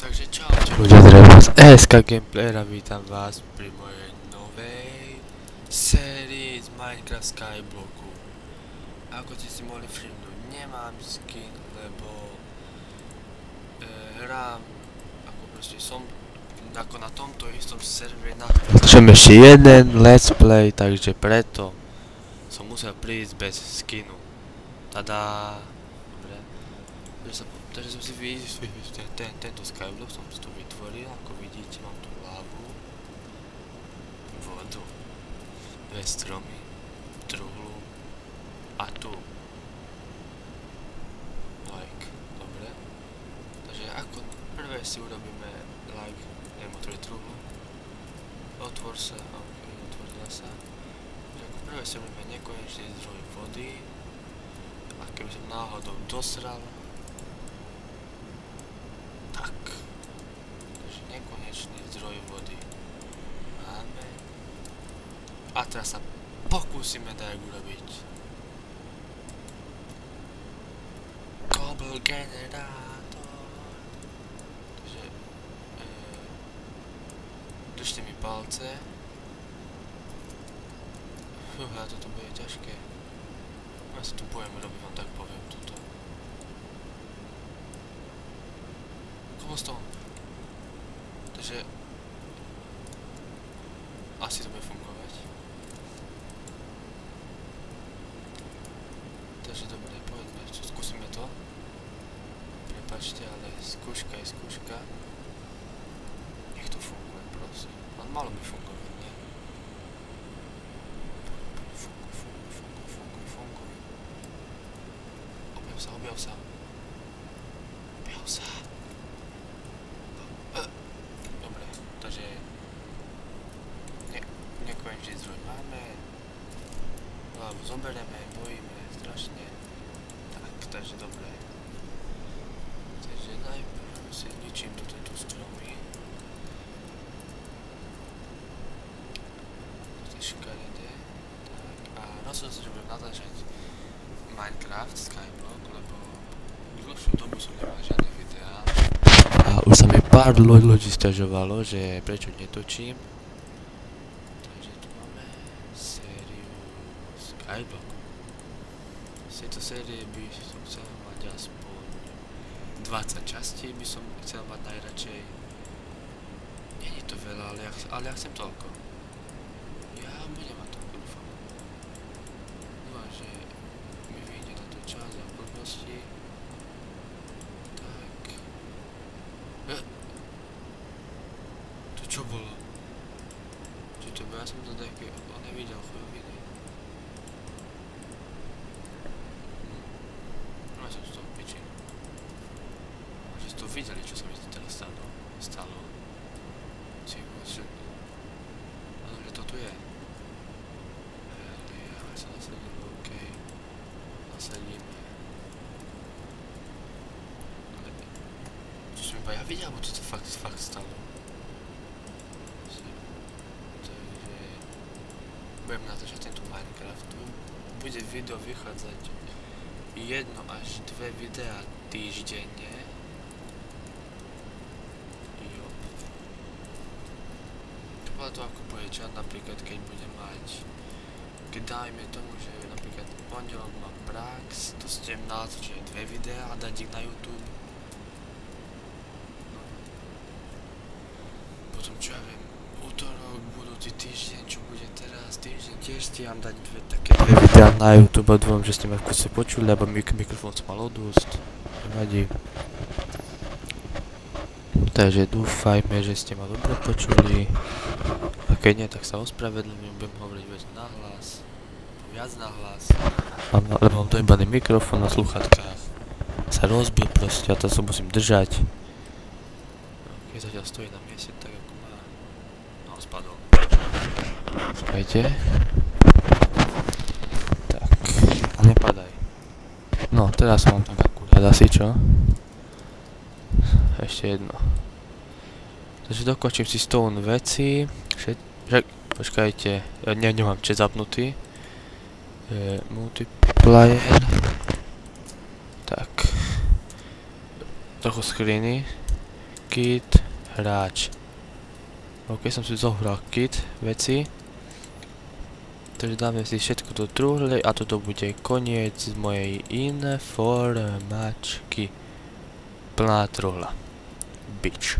Takže čaute ľudia, zdravím vás SK Gameplayera, vítam vás pri mojej novej sérii z Minecraft Skyblocku. Ako ste si mohli všimnúť, nemám skin, lebo hrám, ako proste som ako na tomto istom serveri natáčam ešte jeden let's play, takže preto som musel prísť bez skinu. Tada! Dobre. Takže som si tento skyblock som si to vytvoril, ako vidíte, mám tu lávu, vodu, dve stromy, truhlu a tu like, dobre. Takže ako prvé si urobíme like, neviem otvoriť truhlu, otvor sa, ok, otvorila sa. Takže ako prvé si urobíme nekonečný zdroj vody a keby som náhodou dosral, tak, takže nekonečný zdroj vody máme a teraz sa pokúsime tak urobiť cobble generátor, takže držte mi palce. Fúha, toto bude ťažké, ja sa tu bojem urobiť, vám tak poviem toto cobblestone. Takže asi to bude fungovať. Takže dobre, poďme, skúsime to. Prepáčte, ale skúška je skúška. Nech to funguje, prosím. Ale malo by fungovať, nie? Funguj. Objav sa. Objav sa. Dobre, takže nekonečný zdroj máme, hlavu zoberieme, bojíme strašne, takže dobre. Takže najprv si zničím tu stromy. To je škaredé. Tak, a rozhodol som, že budem natáčať Minecraft Skyblock, lebo dlhšiu dobu som nemal žiadne videá. A už sa mi pár ľudí sťažovalo, že prečo netočím. Takže tu máme sériu Skyblock. Z tejto série by som chcel mať aspoň 20 častí, by som chcel mať najradšej. Není to veľa, ale ja chcem toľko. Ja budem mať toľko, dúfam. Dúfam, že mi vyjde táto časť a blbosti. To čo bolo? Čo to bolo? Ja som to také nevidel chujoviny. No ja som to piči. A že ste to videli, čo sa mi teraz stalo. Áno, že to tu je. Ja sa nasadil, ok. Nasadíme. Čo som iba ja videl, alebo to sa fakt stalo. Takže budem natáčať tento Minecraft. Bude video vychádzať 1 až 2 videá týždenne. Jo. Podľa toho ako bude čas, napríklad keď budem mať, keď dajme tomu, že napríklad pondelok mám prax, to chcem natáčať 2 videá a dať ich na YouTube. Potom čo ja viem, útorok, budúci týždeň, čo bude teraz, týždeň tiež stíham dať také dve videá na YouTube a dúfam, že ste ma v kuse počuli, lebo mikrofón som mal odúsť, nevadí. Takže dúfajme, že ste ma dobre počuli a keď nie, tak sa ospravedlňujem, budem hovoriť viac nahlas, lebo mám dojebaný mikrofón na sluchatkách, sa rozbil proste a to sa musím držať. Keď zatiaľ stojí na mieste, tak ako má, no spadol. Počkajte. Tak, a nepadaj. No, teraz mám tak akurát asi, čo? Ešte jedno. Takže dokončím si stone veci. Počkajte, ja nemám chat zapnutý. Multiplayer. Tak. Trochu screeny. kit, hráč. OK, som si zohral kit, veci. Takže dáme si všetko do truhlej a toto bude koniec z mojej informačky. Plná truhla. Bitch.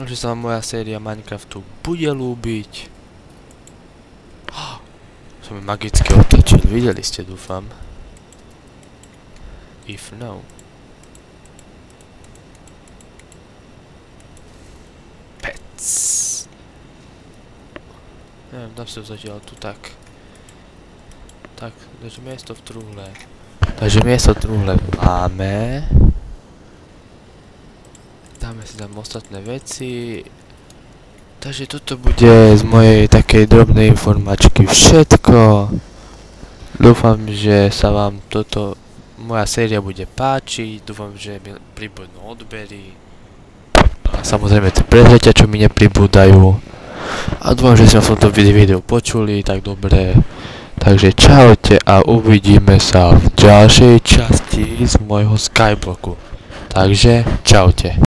Že sa vám moja séria Minecraftu bude ľúbiť. Som mi magicky otočil, videli ste, dúfam. If no. Pets. Neviem, dám si to zatiaľ tu tak. Tak, takže miesto v truhle. Takže miesto v truhle máme. Dáme si tam ostatné veci. Takže toto bude z mojej takej drobnej informačky všetko. Dúfam, že sa vám moja séria bude páčiť. Dúfam, že mi pribudnú odbery. A samozrejme tie prehľadia, čo mi nepribúdajú. A dúfam, že ste v tomto videu počuli tak dobre. Takže čaute a uvidíme sa v ďalšej časti z môjho Skyblocku. Takže čaute.